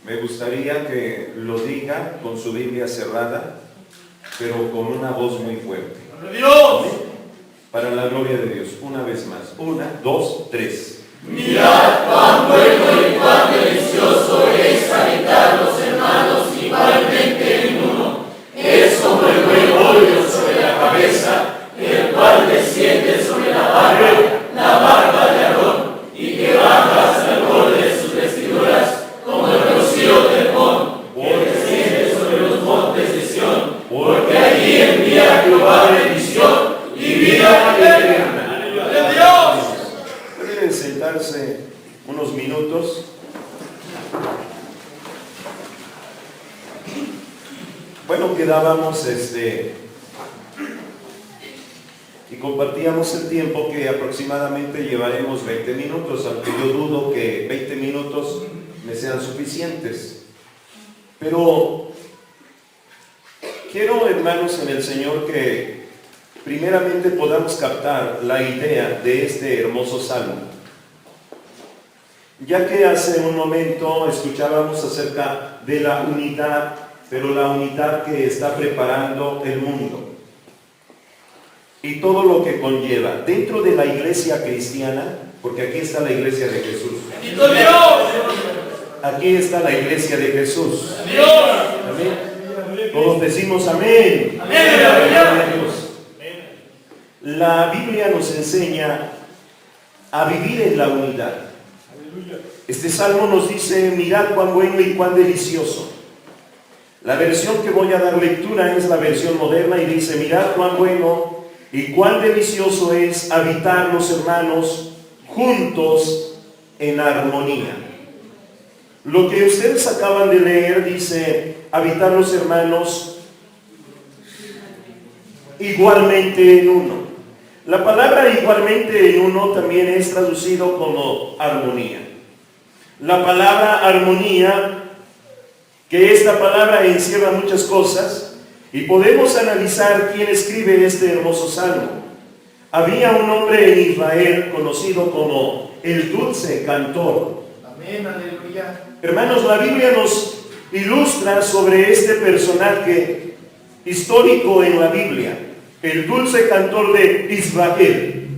Me gustaría que lo diga con su Biblia cerrada, pero con una voz muy fuerte. ¡Dios! Para la gloria de Dios. Una vez más. 1, 2, 3. Mirad cuán bueno y cuán delicioso es habitar los hermanos igualmente en uno. Es como el buen óleo sobre la cabeza, el cual desciende sobre la barba de Aarón, y que baja hasta el borde de sus vestiduras, como el rocío del Hermón, que desciende sobre los montes de Sión, porque allí envía Jehová bendición y vida eterna. ¡De Dios! Pueden sentarse unos minutos. Bueno, quedábamos y compartíamos el tiempo que aproximadamente llevaremos 20 minutos, aunque yo dudo que 20 minutos me sean suficientes. Pero quiero, hermanos en el Señor, que primeramente podamos captar la idea de este hermoso salmo. Ya que hace un momento escuchábamos acerca de la unidad, pero la unidad que está preparando el mundo y todo lo que conlleva dentro de la iglesia cristiana, porque aquí está la iglesia de Jesús. Aquí está la iglesia de Jesús. Amén. Todos decimos amén. Amén. La Biblia nos enseña a vivir en la unidad. Este salmo nos dice: mirad cuán bueno y cuán delicioso. La versión que voy a dar lectura es la versión moderna y dice: mirad cuán bueno y cuán delicioso es habitar los hermanos juntos en armonía. Lo que ustedes acaban de leer dice: habitar los hermanos igualmente en uno. La palabra igualmente en uno también es traducido como armonía. La palabra armonía, que esta palabra encierra muchas cosas, y podemos analizar quién escribe este hermoso salmo. Había un hombre en Israel conocido como el dulce cantor. Amén, aleluya. Hermanos, la Biblia nos ilustra sobre este personaje histórico en la Biblia, el dulce cantor de Israel.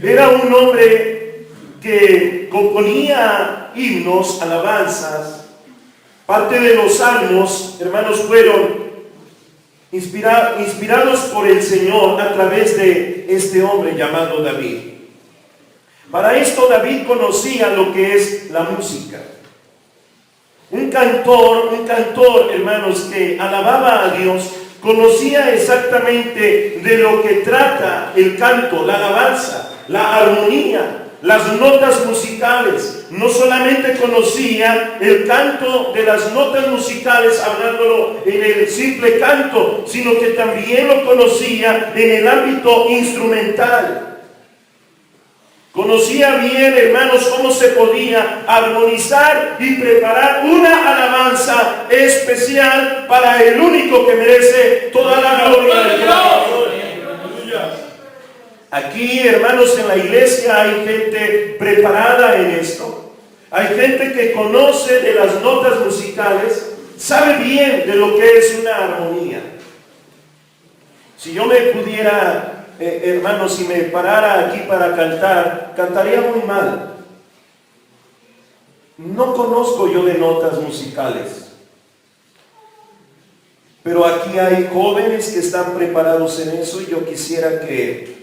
Era un hombre que componía himnos, alabanzas. Parte de los salmos, hermanos, fueron inspirados por el Señor a través de este hombre llamado David. Para esto David conocía lo que es la música. Un cantor, hermanos, que alababa a Dios, conocía exactamente de lo que trata el canto, la alabanza, la armonía, las notas musicales. No solamente conocía el canto de las notas musicales, hablándolo en el simple canto, sino que también lo conocía en el ámbito instrumental. Conocía bien, hermanos, cómo se podía armonizar y preparar una alabanza especial para el único que merece toda la gloria de Dios. Aquí, hermanos, en la iglesia hay gente preparada en esto. Hay gente que conoce de las notas musicales, sabe bien de lo que es una armonía. Si yo me pudiera, hermanos, si me parara aquí para cantar, cantaría muy mal. No conozco yo de notas musicales. Pero aquí hay jóvenes que están preparados en eso, y yo quisiera que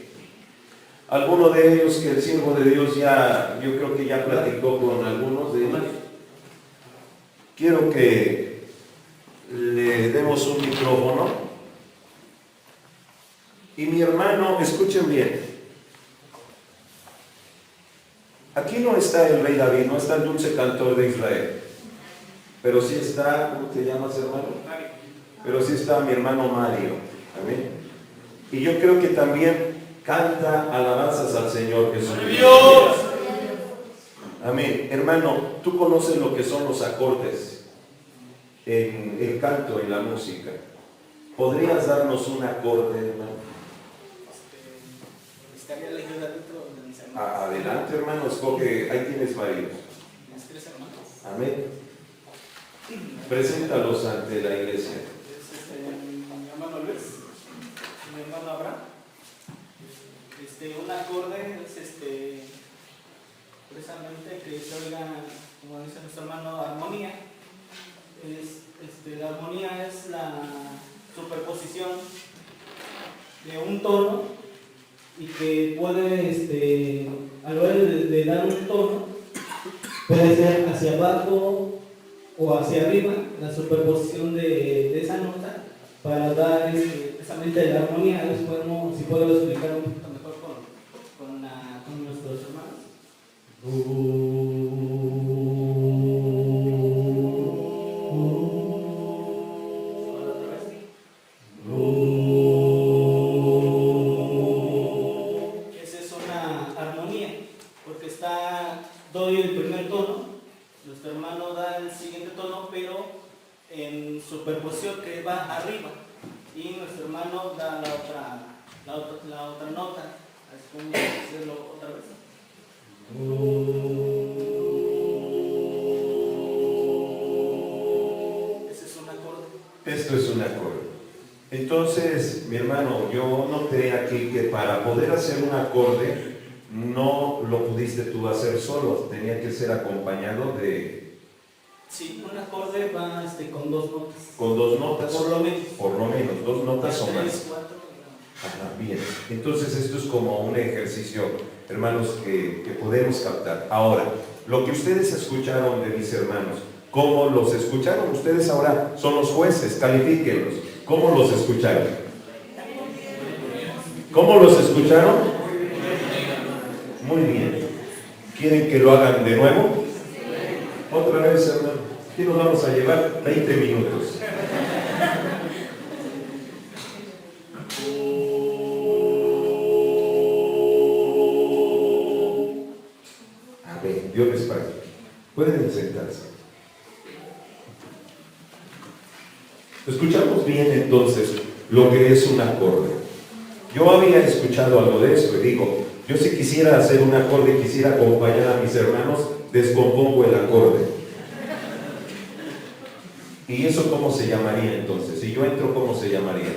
alguno de ellos, que el siervo de Dios ya, yo creo que ya platicó con algunos de ellos, quiero que le demos un micrófono. Y mi hermano, escuchen bien, aquí no está el rey David, no está el dulce cantor de Israel, pero sí está, ¿cómo te llamas, hermano? Pero sí está mi hermano Mario. Amén. Y yo creo que también canta alabanzas al Señor Jesús. Dios. Amén. Hermano, tú conoces lo que son los acordes en el canto, en la música. ¿Podrías darnos un acorde, hermano? Adelante, hermano, escoge, ahí tienes varios. Amén. Preséntalos ante la iglesia. Mi hermano Luis, mi hermano Abraham. Un acorde es precisamente que se oiga, como dice nuestro hermano, armonía. La armonía es la superposición de un tono y que puede, a la hora de dar un tono, puede ser hacia abajo o hacia arriba, la superposición de esa nota para dar precisamente la armonía. A ver si puedo explicar un poquito mejor con nuestros hermanos. Esa es una armonía, porque doy el primer tono, nuestro hermano da el siguiente tono, pero en superposición que va arriba, y nuestro hermano da la otra nota. Así como hacerlo otra vez. Ese es un acorde. Esto es un acorde. Entonces, mi hermano, yo noté aquí que para poder hacer un acorde no lo pudiste tú hacer solo, tenía que ser acompañado de... Sí, un acorde va con dos notas. Con dos notas. Por lo menos. Por lo menos, dos notas o más. 3, 4. Ajá, bien. Entonces esto es como un ejercicio, hermanos, que podemos captar. Ahora, lo que ustedes escucharon de mis hermanos, ¿cómo los escucharon? Ustedes ahora son los jueces, califíquenlos. ¿Cómo los escucharon? ¿Cómo los escucharon? Muy bien. ¿Quieren que lo hagan de nuevo? Otra vez, hermano. Aquí nos vamos a llevar 20 minutos. Dios les pague. Pueden sentarse. Escuchamos bien entonces lo que es un acorde. Yo había escuchado algo de esto y digo, yo si quisiera hacer un acorde, quisiera acompañar a mis hermanos, descompongo el acorde. ¿Y eso cómo se llamaría entonces? Si yo entro, ¿cómo se llamaría?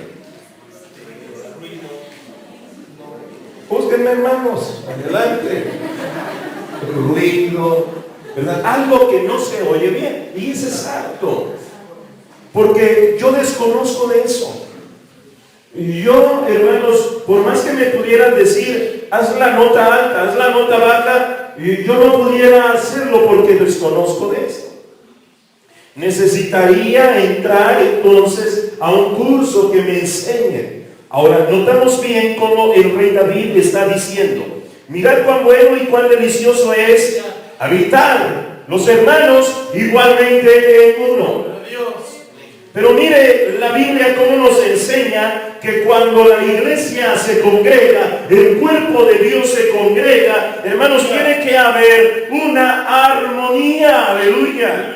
Búsquenme, hermanos, adelante. Ruido, ¿verdad? Algo que no se oye bien. Y es exacto, porque yo desconozco de eso. Yo, hermanos, por más que me pudieran decir, haz la nota alta, haz la nota baja, yo no pudiera hacerlo porque desconozco de eso. Necesitaría entrar entonces a un curso que me enseñe. Ahora, notamos bien cómo el rey David está diciendo: mirad cuán bueno y cuán delicioso es habitar los hermanos igualmente en uno. Pero mire la Biblia cómo nos enseña que cuando la iglesia se congrega, el cuerpo de Dios se congrega, hermanos, tiene que haber una armonía. Aleluya.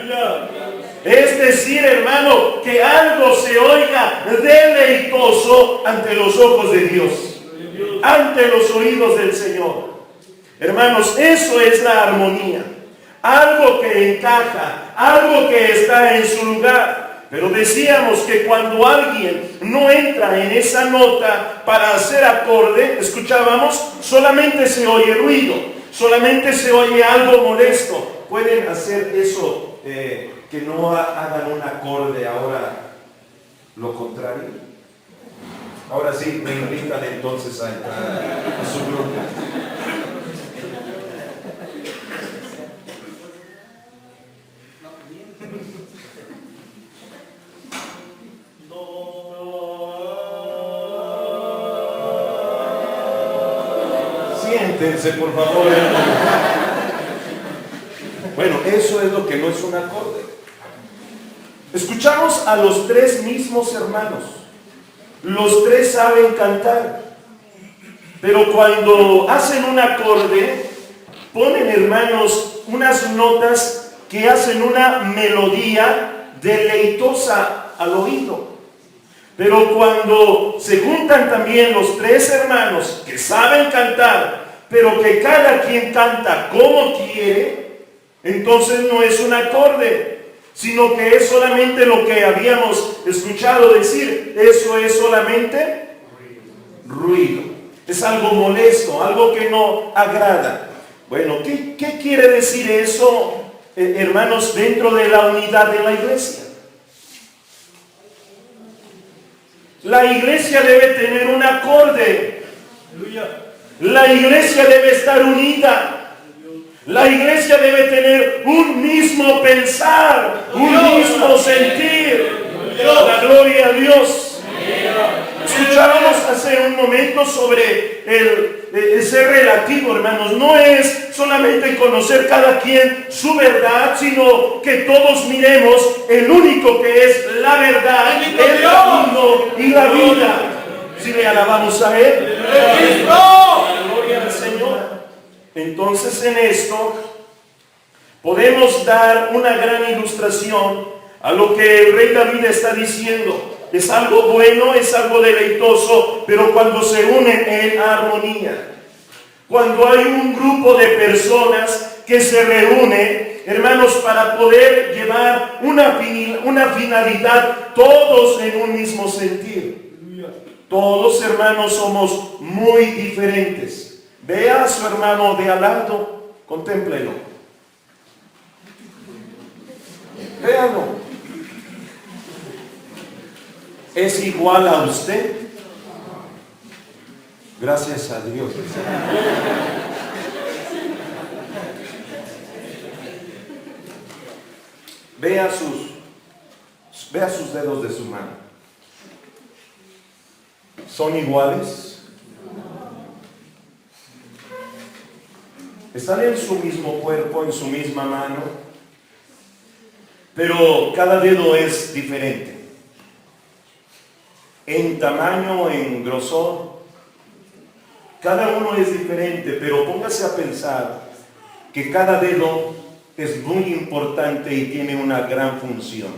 Es decir, hermano, que algo se oiga deleitoso ante los ojos de Dios, ante los oídos del Señor. Hermanos, eso es la armonía. Algo que encaja, algo que está en su lugar. Pero decíamos que cuando alguien no entra en esa nota para hacer acorde, escuchábamos, solamente se oye ruido, solamente se oye algo molesto. Pueden hacer eso, que no hagan un acorde ahora, lo contrario. Ahora sí, me invitan entonces a entrar a su grupo. Siéntense, por favor. Bueno, eso es lo que no es un acorde. Escuchamos a los tres mismos hermanos. Los tres saben cantar. Pero cuando hacen un acorde, ponen, hermanos, unas notas que hacen una melodía deleitosa al oído. Pero cuando se juntan también los tres hermanos que saben cantar, pero que cada quien canta como quiere, entonces no es un acorde. sino que es solamente lo que habíamos escuchado decir. Eso es solamente ruido. Es algo molesto, algo que no agrada. Bueno, ¿qué quiere decir eso, hermanos, dentro de la unidad de la iglesia? La iglesia debe tener un acorde. La iglesia debe estar unida. La iglesia debe tener un mismo pensar, un mismo sentir. La gloria a Dios. Escuchábamos hace un momento sobre el ser relativo, hermanos. No es solamente conocer cada quien su verdad, sino que todos miremos el único que es la verdad, el camino y la vida. Si le alabamos a Él, la gloria al Señor. Entonces en esto podemos dar una gran ilustración a lo que el rey David está diciendo. Es algo bueno, es algo deleitoso, pero cuando se unen en armonía. Cuando hay un grupo de personas que se reúne, hermanos, para poder llevar una finalidad, todos en un mismo sentir. Todos, hermanos, somos muy diferentes. Vea a su hermano de al lado, contémplelo. Véalo. ¿Es igual a usted? Gracias a Dios. Vea sus dedos de su mano. ¿Son iguales? Están en su mismo cuerpo, en su misma mano, pero cada dedo es diferente. En tamaño, en grosor, cada uno es diferente, pero póngase a pensar que cada dedo es muy importante y tiene una gran función.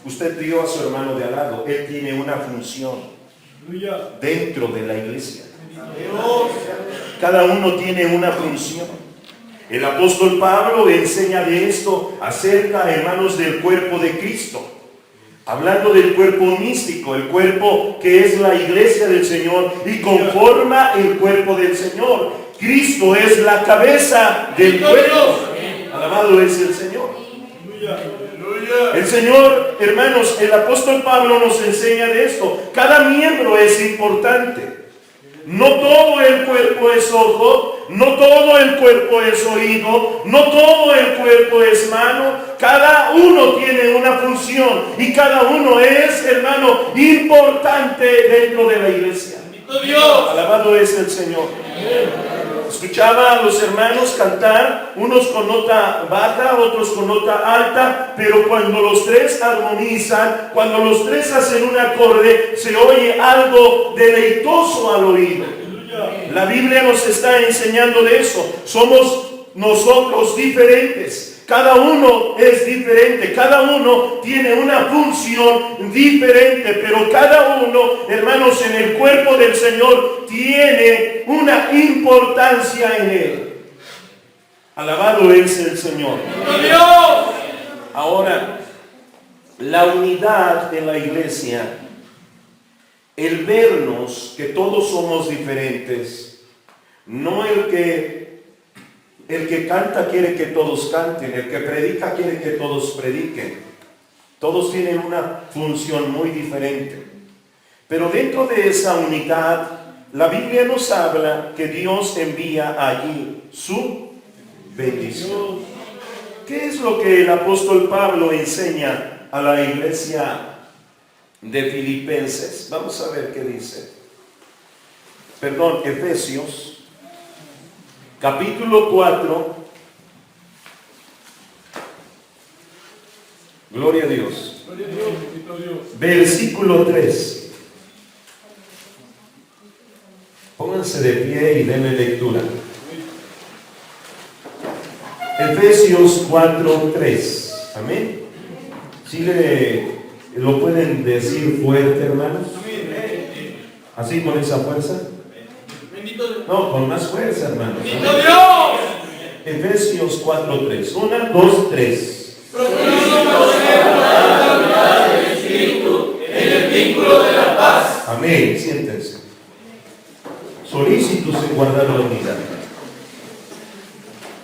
Usted vio a su hermano de al lado, él tiene una función dentro de la iglesia. Cada uno tiene una función. El apóstol Pablo enseña de esto acerca, hermanos, del cuerpo de Cristo. Hablando del cuerpo místico, el cuerpo que es la iglesia del Señor y conforma el cuerpo del Señor. Cristo es la cabeza del cuerpo. Alabado es el Señor. El Señor, hermanos, el apóstol Pablo nos enseña de esto. Cada miembro es importante. No todo el cuerpo es ojo, no todo el cuerpo es oído, no todo el cuerpo es mano. Cada uno tiene una función y cada uno es, hermano, importante dentro de la iglesia. Alabado es el Señor. Escuchaba a los hermanos cantar, unos con nota baja, otros con nota alta, pero cuando los tres armonizan, cuando los tres hacen un acorde, se oye algo deleitoso al oído. La Biblia nos está enseñando de eso. Somos nosotros diferentes. Cada uno es diferente, cada uno tiene una función diferente, pero cada uno, hermanos, en el cuerpo del Señor tiene una importancia en él. Alabado es el Señor. Ahora, la unidad en la iglesia, el vernos que todos somos diferentes, no el que canta quiere que todos canten, el que predica quiere que todos prediquen. Todos tienen una función muy diferente. Pero dentro de esa unidad, la Biblia nos habla que Dios envía allí su bendición. ¿Qué es lo que el apóstol Pablo enseña a la iglesia de Filipenses? Vamos a ver qué dice. Efesios. Capítulo 4, gloria a Dios, versículo 3. Pónganse de pie y denle lectura. Efesios 4, 3. Amén. ¿Sí lo pueden decir fuerte, hermanos? ¿Así con esa fuerza? No, con más fuerza, hermanos. Efesios 4:3. 1, 2, 3. Solicito ser guardar la unidad del Espíritu en el vínculo de la paz. Amén. Siéntense. Solícitos en guardar la unidad.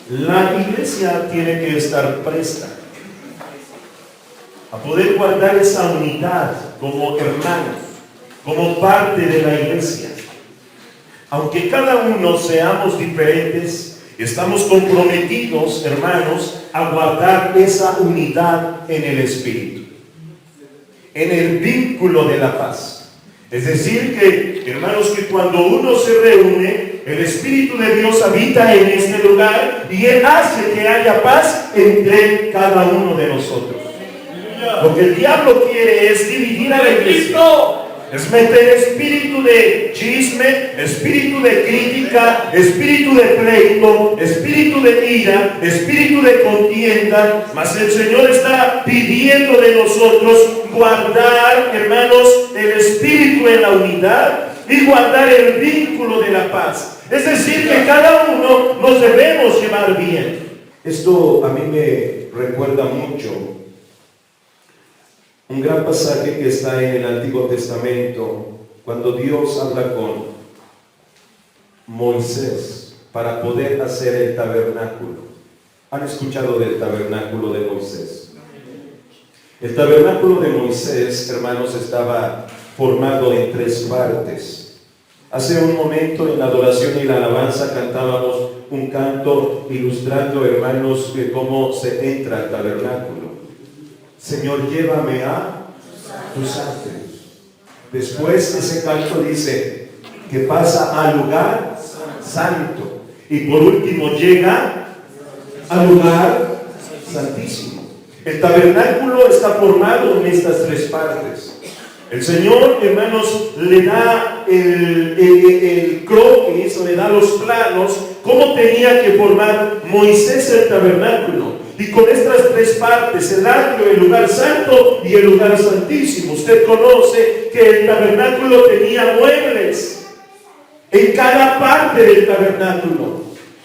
La iglesia tiene que estar presta a poder guardar esa unidad como hermanos, como parte de la iglesia. Aunque cada uno seamos diferentes, estamos comprometidos, hermanos, a guardar esa unidad en el Espíritu, en el vínculo de la paz. Es decir que, hermanos, que cuando uno se reúne, el Espíritu de Dios habita en este lugar y Él hace que haya paz entre cada uno de nosotros. Lo que el diablo quiere es dividir a la iglesia. Es meter espíritu de chisme, espíritu de crítica, espíritu de pleito, espíritu de ira, espíritu de contienda. Mas el Señor está pidiendo de nosotros guardar, hermanos, el espíritu en la unidad y guardar el vínculo de la paz. Es decir, que cada uno nos debemos llevar bien. Esto a mí me recuerda mucho un gran pasaje que está en el Antiguo Testamento, cuando Dios habla con Moisés para poder hacer el tabernáculo. ¿Han escuchado del tabernáculo de Moisés? El tabernáculo de Moisés, hermanos, estaba formado en 3 partes. Hace un momento en la adoración y la alabanza cantábamos un canto ilustrando, hermanos, de cómo se entra al tabernáculo. Señor, llévame a tus atrios. Después ese canto dice que pasa al lugar santo. Y por último llega al lugar santísimo. El tabernáculo está formado en estas 3 partes. El Señor, hermanos, le da el croquis, le da los planos, cómo tenía que formar Moisés el tabernáculo. Y con estas 3 partes, el atrio, el lugar santo y el lugar santísimo. Usted conoce que el tabernáculo tenía muebles en cada parte del tabernáculo.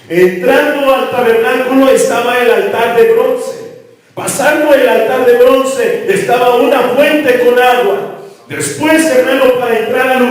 Entrando al tabernáculo estaba el altar de bronce. Pasando el altar de bronce estaba una fuente con agua. Después, hermano, para entrar al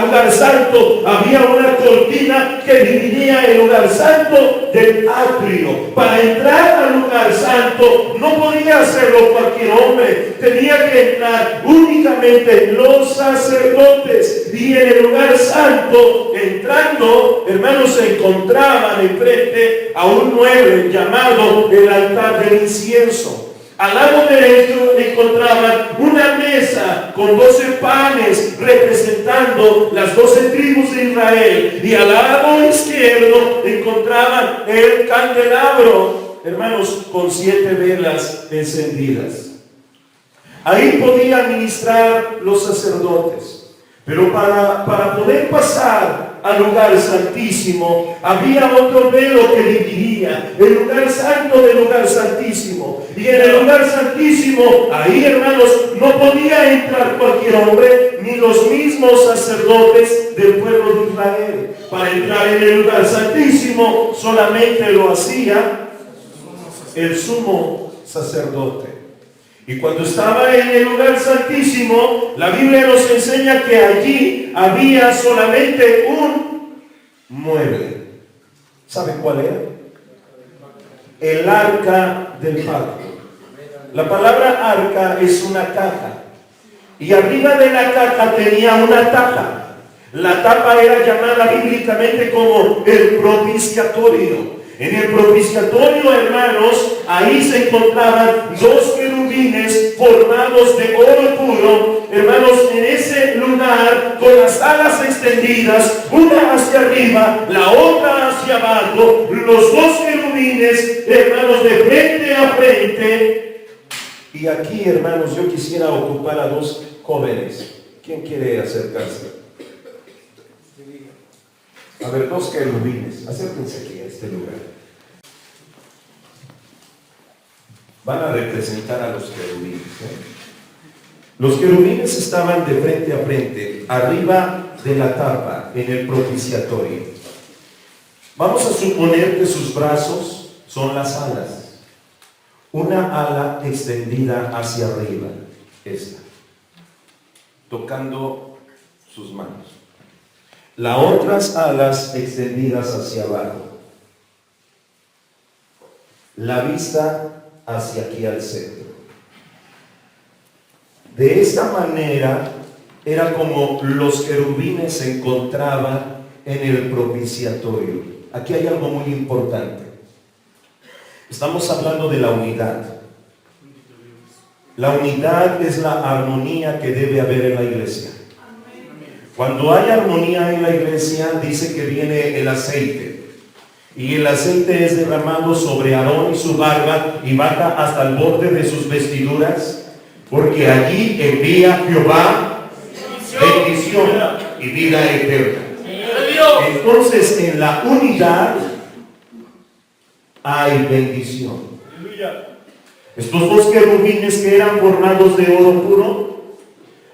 lugar santo había una cortina que dividía el lugar santo del atrio. Para entrar al lugar santo no podía hacerlo cualquier hombre, tenía que entrar únicamente los sacerdotes. Y en el lugar santo, entrando, hermanos, se encontraban enfrente a un mueble llamado el altar del incienso. Al lado derecho encontraban una mesa con 12 panes representando las 12 tribus de Israel. Y al lado izquierdo encontraban el candelabro, hermanos, con 7 velas encendidas. Ahí podían ministrar los sacerdotes. Pero para poder pasar al lugar santísimo, había otro velo que dividía el lugar santo del lugar santísimo. Y en el lugar santísimo, ahí, hermanos, no podía entrar cualquier hombre, ni los mismos sacerdotes del pueblo de Israel. Para entrar en el lugar santísimo, solamente lo hacía el sumo sacerdote. Y cuando estaba en el lugar santísimo, la Biblia nos enseña que allí había solamente un mueble. ¿Sabe cuál era? El arca del pacto. La palabra arca es una caja. Y arriba de la caja tenía una tapa. La tapa era llamada bíblicamente como el propiciatorio. En el propiciatorio, hermanos, ahí se encontraban 2 querubines formados de oro puro, hermanos, en ese lugar, con las alas extendidas, una hacia arriba, la otra hacia abajo, los 2 querubines, hermanos, de frente a frente. Y aquí, hermanos, yo quisiera ocupar a 2 jóvenes. ¿Quién quiere acercarse? A ver, 2 querubines, acérquense aquí a este lugar. Van a representar a los querubines. Los querubines estaban de frente a frente, arriba de la tapa, en el propiciatorio. Vamos a suponer que sus brazos son las alas. una ala extendida hacia arriba, esta, tocando sus manos. Las otras alas extendidas hacia abajo. La vista hacia aquí al centro. De esta manera era como los querubines se encontraban en el propiciatorio. Aquí hay algo muy importante. Estamos hablando de la unidad. La unidad es la armonía que debe haber en la iglesia. Cuando hay armonía en la iglesia, dice que viene el aceite. Y el aceite es derramado sobre Aarón y su barba y baja hasta el borde de sus vestiduras, porque allí envía Jehová bendición y vida eterna. Entonces, en la unidad hay bendición. Estos dos querubines que eran formados de oro puro,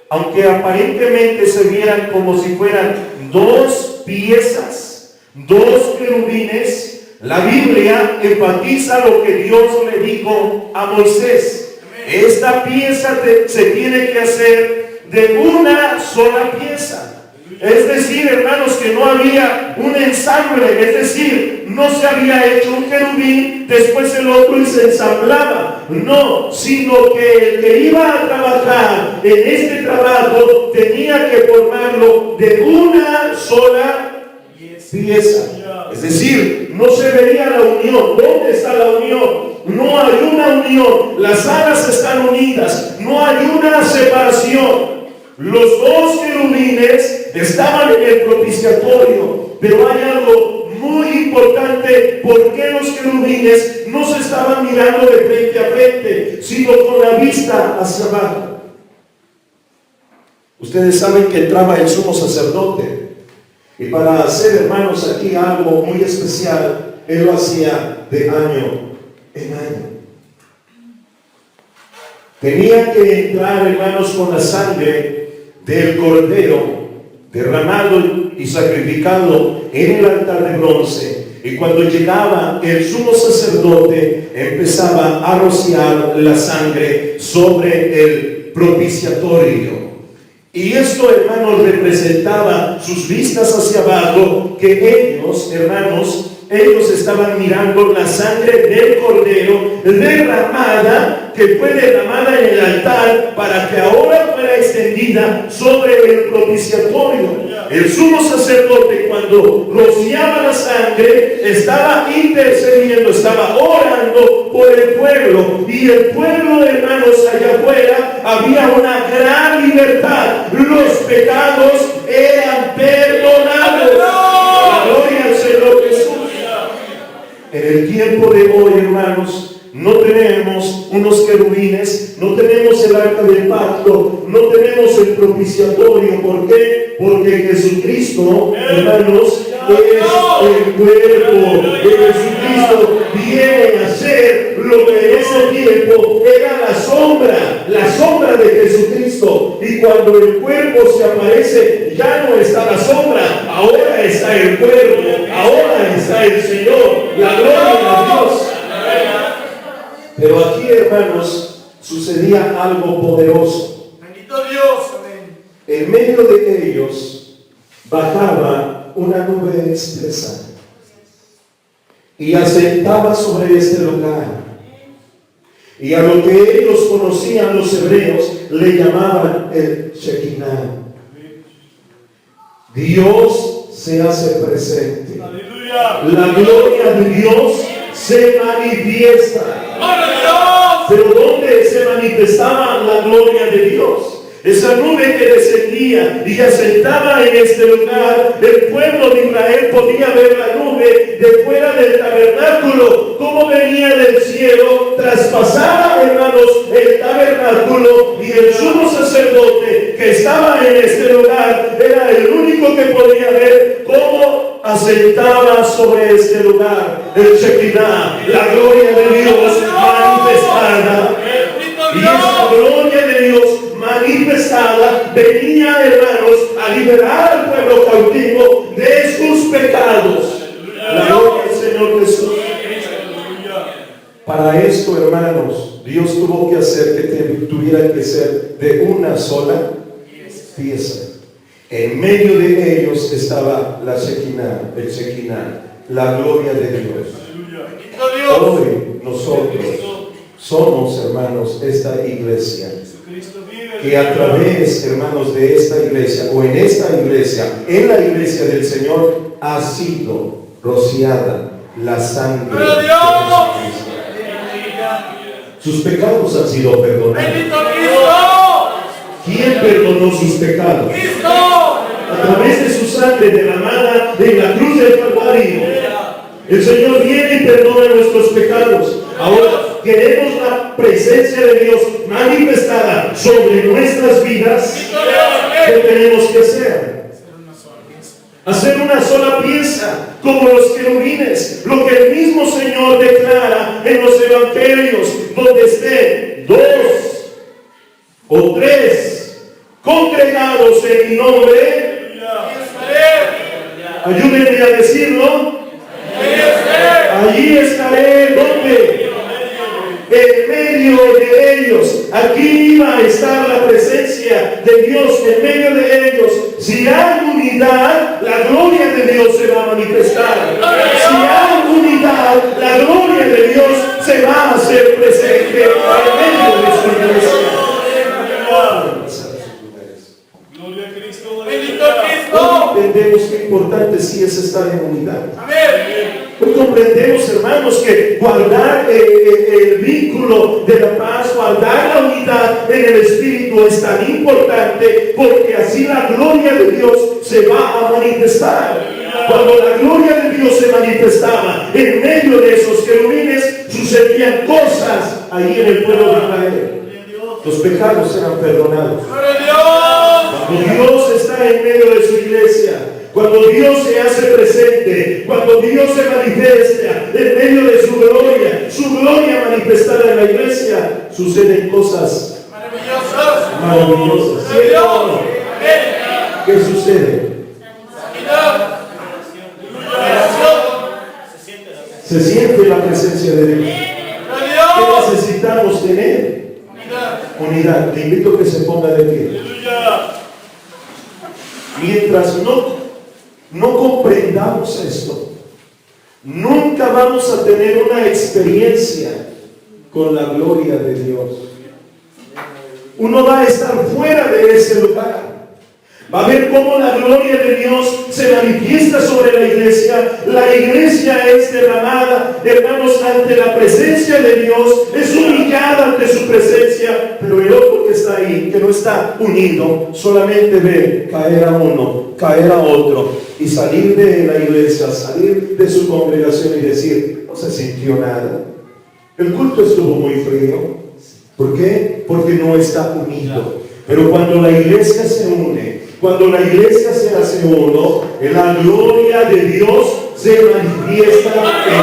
aunque aparentemente se vieran como si fueran dos piezas, dos querubines, la Biblia enfatiza lo que Dios le dijo a Moisés. Esta pieza se tiene que hacer de una sola pieza. Es decir, hermanos, que no había un ensamble, es decir, no se había hecho un querubín, después el otro y se ensamblaba. No, sino que el que iba a trabajar en este trabajo tenía que formarlo de una sola pieza. Es decir, no se veía la unión. ¿Dónde está la unión? No hay una unión. Las alas están unidas. No hay una separación. Los dos querubines estaban en el propiciatorio, pero hay algo muy importante. ¿Por qué los querubines no se estaban mirando de frente a frente, sino con la vista hacia abajo? Ustedes saben que entraba el sumo sacerdote, y para hacer, hermanos, aquí algo muy especial, él lo hacía de año en año. Tenía que entrar, hermanos, con la sangre del cordero derramado y sacrificado en el altar de bronce. Y cuando llegaba el sumo sacerdote, empezaba a rociar la sangre sobre el propiciatorio. Y esto, hermanos, representaba sus vistas hacia abajo, que ellos, hermanos, ellos estaban mirando la sangre del cordero derramada, que fue derramada en el altar para que ahora fuera extendida sobre el propiciatorio. El sumo sacerdote, cuando rociaba la sangre, estaba intercediendo, estaba orando por el pueblo. Y el pueblo, hermanos, allá afuera había una gran libertad. Los pecados eran perdonados. La gloria al Señor Jesús. En el tiempo de hoy, hermanos, no tenemos unos querubines, no tenemos el arca del pacto, no tenemos el propiciatorio. ¿Por qué? Porque Jesucristo, hermanos, es el cuerpo de Jesucristo. Viene a ser lo que en ese tiempo era la sombra de Jesucristo. Y cuando el cuerpo se aparece, ya no está la sombra, ahora está el cuerpo, ahora está el Señor. La gloria a Dios. Pero aquí, hermanos, sucedía algo poderoso. Bendito Dios, amén. En medio de ellos bajaba una nube espesa y asentaba sobre este lugar. Y a lo que ellos conocían, los hebreos, le llamaban el Shekinah. Dios se hace presente. Aleluya. La gloria de Dios se manifiesta. Pero ¿dónde se manifestaba la gloria de Dios? Esa nube que descendía y asentaba en este lugar, el pueblo de Israel podía ver la nube de fuera del tabernáculo, como venía del cielo, traspasaba, hermanos, el tabernáculo, y el sumo sacerdote que estaba en este lugar era el único que podía ver cómo asentaba sobre este lugar el Shekinah, la gloria de Dios manifestada. Y esa gloria de Dios manifestada venía, hermanos, a liberar al pueblo cautivo de sus pecados. La gloria del Señor Jesús. Para Para esto, hermanos, Dios tuvo que hacer que tuviera que ser de una sola pieza. En medio de ellos estaba la Shekinah, el Shekinah, la gloria de Dios. Hoy nosotros somos, hermanos, esta iglesia. Que a través, hermanos, de esta iglesia, o en esta iglesia, en la iglesia del Señor, ha sido rociada la sangre de Jesucristo. Sus pecados han sido perdonados. ¿Quién perdonó sus pecados? A través de su sangre derramada en la cruz del Calvario. El Señor viene y perdona nuestros pecados. Ahora queremos la presencia de Dios manifestada sobre nuestras vidas. ¿Qué tenemos que hacer? Hacer una sola pieza, como los querubines, lo que el mismo Señor declara en los evangelios, donde estén 2 o 3 congregados en mi nombre. Ayúdenme a decirlo. Allí estaré, ¿dónde? En medio de ellos. Aquí iba a estar la presencia de Dios en medio de ellos. Si hay unidad, la gloria de Dios se va a manifestar. Si hay unidad, la gloria de Dios se va a hacer presente en medio de su iglesia. Gloria a Cristo. Hoy entendemos qué importante sí es estar en unidad. Hoy comprendemos, hermanos, que guardar el vínculo de la paz, guardar la unidad en el Espíritu es tan importante, porque así la gloria de Dios se va a manifestar. Cuando la gloria de Dios se manifestaba en medio de esos querubines, sucedían cosas ahí en el pueblo de Israel. Los pecados eran perdonados. Cuando Dios está en medio de su iglesia, cuando Dios se hace presente, cuando Dios se manifiesta en medio de su gloria manifestada en la iglesia, suceden cosas maravillosas. ¿Cierto? ¿Qué sucede? Se siente la presencia de Dios. ¿Qué necesitamos tener? Unidad. Te invito a que se ponga de pie. Mientras no comprendamos esto, nunca vamos a tener una experiencia con la gloria de Dios. Uno va a estar fuera de ese lugar. Va a ver cómo la gloria de Dios se manifiesta sobre la iglesia. La iglesia es derramada, hermanos, ante la presencia de Dios. Es humillada ante su presencia. Pero el otro que está ahí, que no está unido, solamente ve caer a uno, caer a otro, y salir de la iglesia, salir de su congregación y decir, no se sintió nada. El culto estuvo muy frío. ¿Por qué? Porque no está unido. Pero cuando la iglesia se une, cuando la iglesia se hace uno, la gloria de Dios se manifiesta en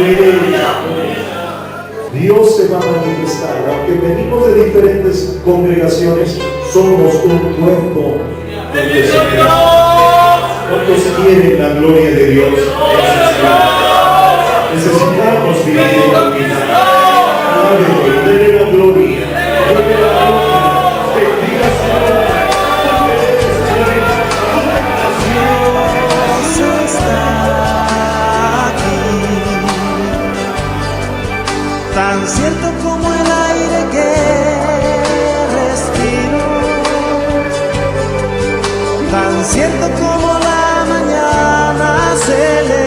medio de ella. Dios se va a manifestar. Aunque venimos de diferentes congregaciones, somos un cuerpo del Señor. ¿Cuántos quieren la gloria de Dios? Necesitamos vivir en la unidad. Denle la gloria. Denle la gloria. Tan cierto como el aire que respiro, tan cierto como la mañana se levanta.